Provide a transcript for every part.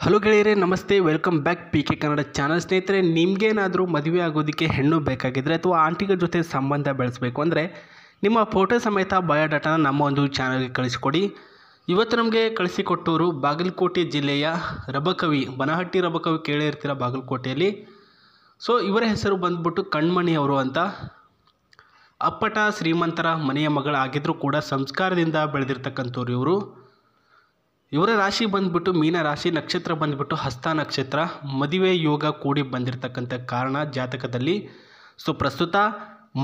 Hello ಗೆಳೆಯರೇ, ನಮಸ್ತೆ. Welcome back P K Kannada channel. ಸ್ನೇಹಿತರೆ, ನಿಮಗೇನಾದರೂ ಮದುವೆ ಆಗೋದಕ್ಕೆ ಹೆಣ್ಣು ಬೇಕಾಗಿದ್ದರೆ ಅಥವಾ ಆಂಟಿಗಳ ಜೊತೆ ಸಂಬಂಧ ಬೆಳೆಸಬೇಕು ಅಂದರೆ ನಿಮ್ಮ ಫೋಟೋ ಸಮೇತ ಬಯೋಡಾಟಾನ ನಮ್ಮ ಒಂದು ಚಾನಲ್ಗೆ ಕಳಿಸಿಕೊಡಿ. ಇವತ್ತು ನಮಗೆ ಕಳಿಸಿಕೊಟ್ಟವರು ಬಾಗಲಕೋಟೆ ಜಿಲ್ಲೆಯ ರಬಕವಿ, ಬನಹಟ್ಟಿ ರಬಕವಿ ಕೇಳೇ ಇರ್ತೀರ ಬಾಗಲಕೋಟೆಯಲ್ಲಿ. ಸೊ ಇವರ ಹೆಸರು ಬಂದ್ಬಿಟ್ಟು ಕಣ್ಮಣಿ ಅವರು ಅಂತ. ಅಪ್ಪಟ ಶ್ರೀಮಂತರ ಮನೆಯ ಮಗಳಾಗಿದ್ದರೂ ಕೂಡ ಸಂಸ್ಕಾರದಿಂದ ಬೆಳೆದಿರ್ತಕ್ಕಂಥವ್ರು ಇವರು. ಇವರ ರಾಶಿ ಬಂದ್ಬಿಟ್ಟು ಮೀನ ರಾಶಿ, ನಕ್ಷತ್ರ ಬಂದ್ಬಿಟ್ಟು ಹಸ್ತ ನಕ್ಷತ್ರ, ಮದುವೆ ಯೋಗ ಕೂಡಿ ಬಂದಿರತಕ್ಕಂಥ ಕಾರಣ ಜಾತಕದಲ್ಲಿ. ಸೊ ಪ್ರಸ್ತುತ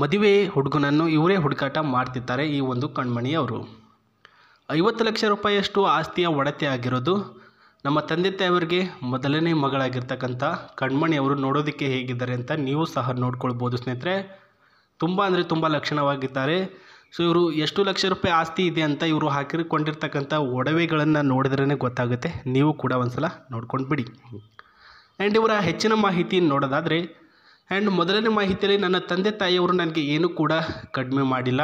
ಮದುವೆ ಹುಡುಗನನ್ನು ಇವರೇ ಹುಡುಕಾಟ ಮಾಡ್ತಿದ್ದಾರೆ ಈ ಒಂದು ಕಣ್ಮಣಿಯವರು. 50 ಲಕ್ಷ ರೂಪಾಯಿಯಷ್ಟು ಆಸ್ತಿಯ ಒಡತೆ ಆಗಿರೋದು ನಮ್ಮ ತಂದೆ ತಾಯಿಯವರಿಗೆ ಮೊದಲನೇ ಮಗಳಾಗಿರ್ತಕ್ಕಂಥ ಕಣ್ಮಣಿಯವರು. ನೋಡೋದಕ್ಕೆ ಹೇಗಿದ್ದಾರೆ ಅಂತ ನೀವು ಸಹ ನೋಡ್ಕೊಳ್ಬೋದು ಸ್ನೇಹಿತರೆ. ತುಂಬ ಅಂದರೆ ತುಂಬ ಲಕ್ಷಣವಾಗಿದ್ದಾರೆ. ಸೊ ಇವರು ಎಷ್ಟು ಲಕ್ಷ ರೂಪಾಯಿ ಆಸ್ತಿ ಇದೆ ಅಂತ ಇವರು ಹಾಕಿಕೊಂಡಿರ್ತಕ್ಕಂಥ ಒಡವೆಗಳನ್ನು ನೋಡಿದ್ರೇ ಗೊತ್ತಾಗುತ್ತೆ. ನೀವು ಕೂಡ ಒಂದು ಸಲ ನೋಡ್ಕೊಂಡು ಬಿಡಿ. ಆ್ಯಂಡ್ ಇವರ ಹೆಚ್ಚಿನ ಮಾಹಿತಿ ನೋಡೋದಾದರೆ, ಆ್ಯಂಡ್ ಮೊದಲನೇ ಮಾಹಿತಿಯಲ್ಲಿ ನನ್ನ ತಂದೆ ತಾಯಿಯವರು ನನಗೆ ಏನೂ ಕೂಡ ಕಡಿಮೆ ಮಾಡಿಲ್ಲ.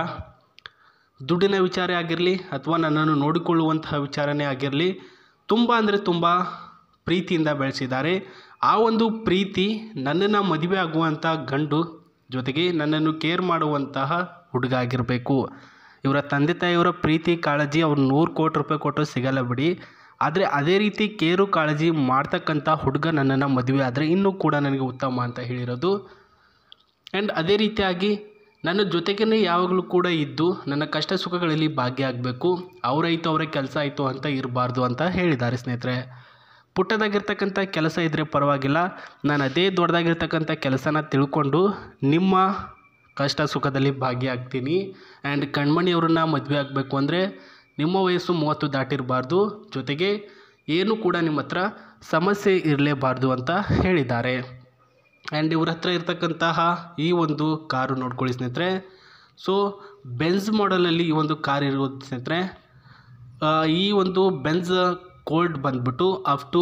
ದುಡ್ಡಿನ ವಿಚಾರ ಆಗಿರಲಿ ಅಥವಾ ನನ್ನನ್ನು ನೋಡಿಕೊಳ್ಳುವಂತಹ ವಿಚಾರನೇ ಆಗಿರಲಿ, ತುಂಬ ಅಂದರೆ ತುಂಬ ಪ್ರೀತಿಯಿಂದ ಬೆಳೆಸಿದ್ದಾರೆ. ಆ ಒಂದು ಪ್ರೀತಿ ನನ್ನನ್ನು ಮದುವೆ ಆಗುವಂಥ ಗಂಡು ಜೊತೆಗೆ ನನ್ನನ್ನು ಕೇರ್ ಮಾಡುವಂತಹ ಹುಡುಗ ಆಗಿರಬೇಕು. ಇವರ ತಂದೆ ತಾಯಿಯವರ ಪ್ರೀತಿ ಕಾಳಜಿ ಅವ್ರು 100 ಕೋಟಿ ರೂಪಾಯಿ ಕೊಟ್ಟು ಸಿಗಲ್ಲ ಬಿಡಿ. ಆದರೆ ಅದೇ ರೀತಿ ಕೇರು ಕಾಳಜಿ ಮಾಡ್ತಕ್ಕಂಥ ಹುಡುಗ ನನ್ನನ್ನು ಮದುವೆ ಆದರೆ ಇನ್ನೂ ಕೂಡ ನನಗೆ ಉತ್ತಮ ಅಂತ ಹೇಳಿರೋದು. ಆ್ಯಂಡ್ ಅದೇ ರೀತಿಯಾಗಿ ನನ್ನ ಜೊತೆಗೇ ಯಾವಾಗಲೂ ಕೂಡ ಇದ್ದು ನನ್ನ ಕಷ್ಟ ಸುಖಗಳಲ್ಲಿ ಭಾಗಿಯಾಗಬೇಕು. ಅವರಾಯಿತು ಅವರ ಕೆಲಸ ಆಯಿತು ಅಂತ ಇರಬಾರ್ದು ಅಂತ ಹೇಳಿದ್ದಾರೆ ಸ್ನೇಹಿತರೆ. ಪುಟ್ಟದಾಗಿರ್ತಕ್ಕಂಥ ಕೆಲಸ ಇದ್ದರೆ ಪರವಾಗಿಲ್ಲ, ನಾನು ಅದೇ ದೊಡ್ಡದಾಗಿರ್ತಕ್ಕಂಥ ಕೆಲಸನ ತಿಳ್ಕೊಂಡು ನಿಮ್ಮ ಕಷ್ಟ ಸುಖದಲ್ಲಿ ಭಾಗಿಯಾಗ್ತೀನಿ. ಆ್ಯಂಡ್ ಕಣ್ಮಣಿಯವ್ರನ್ನ ಮದುವೆ ಆಗಬೇಕು ಅಂದರೆ ನಿಮ್ಮ ವಯಸ್ಸು 30 ದಾಟಿರಬಾರ್ದು, ಜೊತೆಗೆ ಏನು ಕೂಡ ನಿಮ್ಮ ಹತ್ರ ಸಮಸ್ಯೆ ಇರಲೇಬಾರ್ದು ಅಂತ ಹೇಳಿದ್ದಾರೆ. ಆ್ಯಂಡ್ ಇವ್ರ ಹತ್ರ ಇರ್ತಕ್ಕಂತಹ ಈ ಒಂದು ಕಾರು ನೋಡ್ಕೊಳ್ಳಿ ಸ್ನೇಹಿತರೆ. ಸೊ ಬೆನ್ಸ್ ಮಾಡೆಲಲ್ಲಿ ಈ ಒಂದು ಕಾರ್ ಇರೋದು ಸ್ನೇಹಿತರೆ. ಈ ಒಂದು ಬೆನ್ಸ್ ಕೋಲ್ಡ್ ಬಂದ್ಬಿಟ್ಟು ಅಪ್ ಟು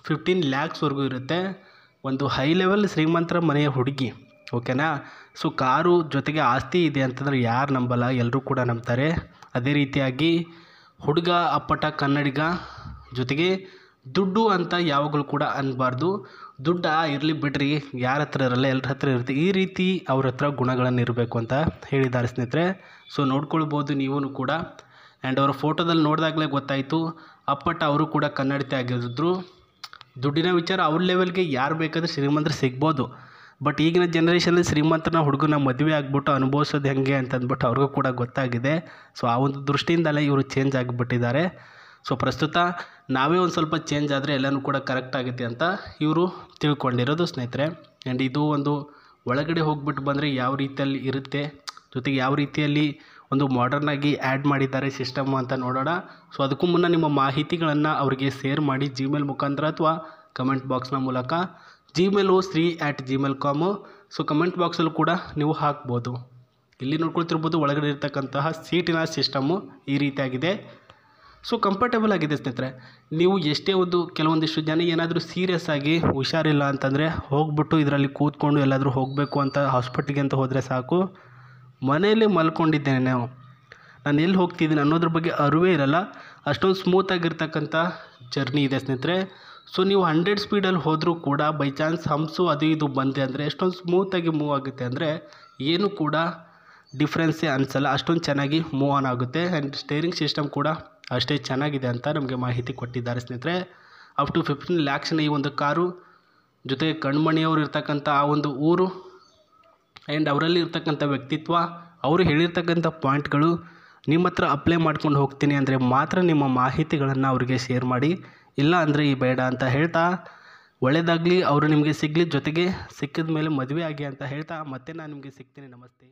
15 ಲ್ಯಾಕ್ಸ್ವರೆಗೂ ಇರುತ್ತೆ. ಒಂದು ಹೈ ಲೆವೆಲ್ ಶ್ರೀಮಂತರ ಮನೆಯ ಹುಡುಗಿ, ಓಕೆನಾ. ಸೊ ಕಾರು ಜೊತೆಗೆ ಆಸ್ತಿ ಇದೆ ಅಂತಂದರೆ ಯಾರು ನಂಬಲ್ಲ, ಎಲ್ಲರೂ ಕೂಡ ನಂಬ್ತಾರೆ. ಅದೇ ರೀತಿಯಾಗಿ ಹುಡುಗ ಅಪ್ಪಟ ಕನ್ನಡಿಗ, ಜೊತೆಗೆ ದುಡ್ಡು ಅಂತ ಯಾವಾಗಲೂ ಕೂಡ ಅನ್ನಬಾರ್ದು. ದುಡ್ಡು ಇರಲಿ ಬಿಡ್ರಿ, ಯಾರ ಹತ್ರ ಇರಲ್ಲ, ಎಲ್ಲರ ಹತ್ರ ಇರುತ್ತೆ. ಈ ರೀತಿ ಅವ್ರ ಹತ್ರ ಗುಣಗಳನ್ನು ಇರಬೇಕು ಅಂತ ಹೇಳಿದ್ದಾರೆ ಸ್ನೇಹಿತರೆ. ಸೊ ನೋಡ್ಕೊಳ್ಬೋದು ನೀವು ಕೂಡ. ಆ್ಯಂಡ್ ಅವರ ಫೋಟೋದಲ್ಲಿ ನೋಡಿದಾಗಲೇ ಗೊತ್ತಾಯಿತು ಅಪ್ಪಟ ಅವರು ಕೂಡ ಕನ್ನಡತೆ ಆಗಿದ್ರು. ದುಡ್ಡಿನ ವಿಚಾರ ಅವ್ರ ಲೆವೆಲ್ಗೆ ಯಾರು ಬೇಕಾದರೆ ಶ್ರೀಮಂತರು ಸಿಗ್ಬೋದು. ಬಟ್ ಈಗಿನ ಜನ್ರೇಷನಲ್ಲಿ ಶ್ರೀಮಂತನ ಹುಡುಗನ ಮದುವೆ ಆಗಿಬಿಟ್ಟು ಅನುಭವಿಸೋದು ಹೆಂಗೆ ಅಂತಂದ್ಬಿಟ್ಟು ಅವ್ರಿಗೂ ಕೂಡ ಗೊತ್ತಾಗಿದೆ. ಸೊ ಆ ಒಂದು ದೃಷ್ಟಿಯಿಂದಲೇ ಇವರು ಚೇಂಜ್ ಆಗಿಬಿಟ್ಟಿದ್ದಾರೆ. ಸೊ ಪ್ರಸ್ತುತ ನಾವೇ ಒಂದು ಸ್ವಲ್ಪ ಚೇಂಜ್ ಆದರೆ ಎಲ್ಲನೂ ಕೂಡ ಕರೆಕ್ಟ್ ಆಗುತ್ತೆ ಅಂತ ಇವರು ತಿಳ್ಕೊಂಡಿರೋದು ಸ್ನೇಹಿತರೆ. ಆ್ಯಂಡ್ ಇದು ಒಂದು ಒಳಗಡೆ ಹೋಗ್ಬಿಟ್ಟು ಬಂದರೆ ಯಾವ ರೀತಿಯಲ್ಲಿ ಇರುತ್ತೆ, ಜೊತೆಗೆ ಯಾವ ರೀತಿಯಲ್ಲಿ ಒಂದು ಮಾಡರ್ನಾಗಿ ಆ್ಯಡ್ ಮಾಡಿದ್ದಾರೆ ಸಿಸ್ಟಮ್ ಅಂತ ನೋಡೋಣ. ಸೊ ಅದಕ್ಕೂ ಮುನ್ನ ನಿಮ್ಮ ಮಾಹಿತಿಗಳನ್ನು ಅವರಿಗೆ ಶೇರ್ ಮಾಡಿ ಜಿಮೇಲ್ ಮುಖಾಂತರ ಅಥವಾ ಕಮೆಂಟ್ ಬಾಕ್ಸ್ನ ಮೂಲಕ. Gmail sri@gmail.com. ಸೊ ಕಮೆಂಟ್ ಬಾಕ್ಸಲ್ಲೂ ಕೂಡ ನೀವು ಹಾಕ್ಬೋದು. ಇಲ್ಲಿ ನೋಡ್ಕೊಳ್ತಿರ್ಬೋದು ಒಳಗಡೆ ಇರ್ತಕ್ಕಂತಹ ಸೀಟಿನ ಸಿಸ್ಟಮ್ಮು ಈ ರೀತಿಯಾಗಿದೆ. ಸೊ ಕಂಫರ್ಟೇಬಲ್ ಆಗಿದೆ ಸ್ನೇಹಿತರೆ. ನೀವು ಎಷ್ಟೇ ಕೆಲವೊಂದಿಷ್ಟು ಜನ ಏನಾದರೂ ಸೀರಿಯಸ್ ಆಗಿ ಹುಷಾರಿಲ್ಲ ಅಂತಂದರೆ ಹೋಗ್ಬಿಟ್ಟು ಇದರಲ್ಲಿ ಕೂತ್ಕೊಂಡು ಎಲ್ಲಾದರೂ ಹೋಗಬೇಕು ಅಂತ ಹಾಸ್ಪಿಟ್ಲಿಗೆ ಅಂತ ಹೋದರೆ ಸಾಕು, ಮನೆಯಲ್ಲೇ ಮಲ್ಕೊಂಡಿದ್ದೇನೆ ನಾನು ಎಲ್ಲಿ ಹೋಗ್ತಿದ್ದೀನಿ ಅನ್ನೋದ್ರ ಬಗ್ಗೆ ಅರಿವೇ ಇರಲ್ಲ. ಅಷ್ಟೊಂದು ಸ್ಮೂತಾಗಿರ್ತಕ್ಕಂಥ ಜರ್ನಿ ಇದೆ ಸ್ನೇಹಿತರೆ. ಸೊ ನೀವು 100 ಸ್ಪೀಡಲ್ಲಿ ಹೋದರೂ ಕೂಡ ಬೈ ಚಾನ್ಸ್ ಹಂಪ್ಸು ಅದು ಇದು ಬಂದೆ ಅಂದರೆ ಎಷ್ಟೊಂದು ಸ್ಮೂತಾಗಿ ಮೂವ್ ಆಗುತ್ತೆ ಅಂದರೆ ಏನು ಕೂಡ ಡಿಫ್ರೆನ್ಸೇ ಅನಿಸಲ್ಲ. ಅಷ್ಟೊಂದು ಚೆನ್ನಾಗಿ ಮೂವ್ ಆನ್ ಆಗುತ್ತೆ. ಆ್ಯಂಡ್ ಸ್ಟೇರಿಂಗ್ ಸಿಸ್ಟಮ್ ಕೂಡ ಅಷ್ಟೇ ಚೆನ್ನಾಗಿದೆ ಅಂತ ನಮಗೆ ಮಾಹಿತಿ ಕೊಟ್ಟಿದ್ದಾರೆ ಸ್ನೇಹಿತರೆ. ಅಪ್ ಟು 15 ಲ್ಯಾಕ್ಸ್ನ ಈ ಒಂದು ಕಾರು, ಜೊತೆಗೆ ಕಣ್ಮಣಿಯವರು ಇರ್ತಕ್ಕಂಥ ಆ ಒಂದು ಊರು, ಆ್ಯಂಡ್ ಅವರಲ್ಲಿ ಇರ್ತಕ್ಕಂಥ ವ್ಯಕ್ತಿತ್ವ, ಅವರು ಹೇಳಿರ್ತಕ್ಕಂಥ ಪಾಯಿಂಟ್ಗಳು ನಿಮ್ಮ ಹತ್ರ ಅಪ್ಲೈ ಮಾಡ್ಕೊಂಡು ಹೋಗ್ತೀನಿ ಅಂದರೆ ಮಾತ್ರ ನಿಮ್ಮ ಮಾಹಿತಿಗಳನ್ನು ಅವರಿಗೆ ಶೇರ್ ಮಾಡಿ, ಇಲ್ಲ ಅಂದರೆ ಈ ಬೇಡ ಅಂತ ಹೇಳ್ತಾ, ಒಳ್ಳೆಯದಾಗಲಿ, ಅವರು ನಿಮಗೆ ಸಿಗಲಿ, ಜೊತೆಗೆ ಸಿಕ್ಕಿದ ಮೇಲೆ ಮದುವೆ ಆಗಿ ಅಂತ ಹೇಳ್ತಾ ಮತ್ತೆ ನಾನು ನಿಮಗೆ ಸಿಗ್ತೀನಿ. ನಮಸ್ತೆ.